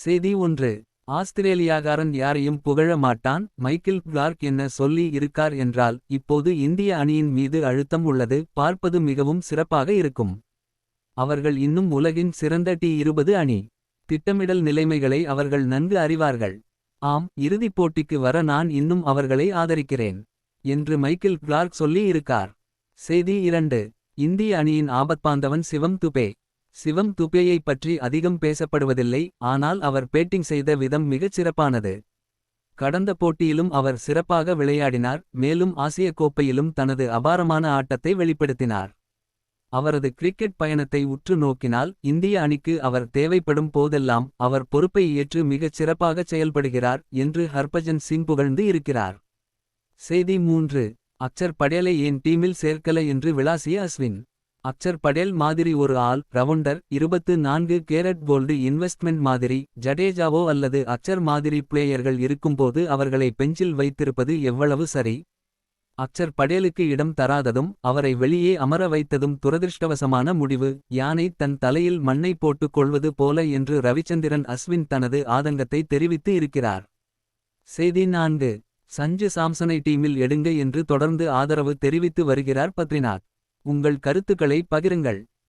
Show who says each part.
Speaker 1: செய்தி 1. ஆஸ்திரேலியாகாரன் யாரையும் புகழ மாட்டான். மைக்கேல் கிளார்க் என்ன சொல்லி இருக்கார் என்றால், இப்போது இந்திய அணியின் மீது அழுத்தம் உள்ளது, பார்ப்பது மிகவும் சிறப்பாக இருக்கும். அவர்கள் இன்னும் உலகின் சிறந்த டி20 அணி. திட்டமிடல் நிலைமைகளை அவர்கள் நன்கு அறிவார்கள். ஆம், இறுதிப் போட்டிக்கு வர நான் இன்னும் அவர்களை ஆதரிக்கிறேன் என்று மைக்கேல் கிளார்க் சொல்லி இருக்கார். செய்தி 2. இந்திய அணியின் ஆபத்பாந்தவன் சிவம் துபே. சிவம் துபேயைப் பற்றி அதிகம் பேசப்படுவதில்லை, ஆனால் அவர் பேட்டிங் செய்த விதம் மிகச் சிறப்பானது. கடந்த போட்டியிலும் அவர் சிறப்பாக விளையாடினார், மேலும் ஆசிய கோப்பையிலும் தனது அபாரமான ஆட்டத்தை வெளிப்படுத்தினார். அவரது கிரிக்கெட் பயணத்தை உற்று நோக்கினால், இந்திய அணிக்கு அவர் தேவைப்படும் போதெல்லாம் அவர் பொறுப்பை ஏற்று மிகச் சிறப்பாகச் செயல்படுகிறார் என்று ஹர்பஜன் சிங் புகழ்ந்து இருக்கிறார். செய்தி 3. அக்சர் படேலை ஏன் டீமில் சேர்க்கல என்று விளாசிய அஸ்வின். அக்சர் படேல் மாதிரி ஒரு all rounder, 24 carat gold investment மாதிரி. ஜடேஜாவோ அல்லது அக்சர் மாதிரி பிளேயர்கள் இருக்கும்போது அவர்களை பெஞ்சில் வைத்திருப்பது எவ்வளவு சரி. அக்சர் படேலுக்கு இடம் தராததும் அவரை வெளியே அமர வைத்ததும் துரதிர்ஷ்டவசமான முடிவு. யானை தன் தலையில் மண்ணை போட்டுக் கொள்வது போல என்று ரவிச்சந்திரன் அஸ்வின் தனது ஆதங்கத்தை தெரிவித்து இருக்கிறார். செய்தி 4. சஞ்சு சாம்சனை டீமில் எடுங்க என்று தொடர்ந்து ஆதரவு தெரிவித்து வருகிறார் பத்ரிநாத். உங்கள் கருத்துக்களை பகிருங்கள்.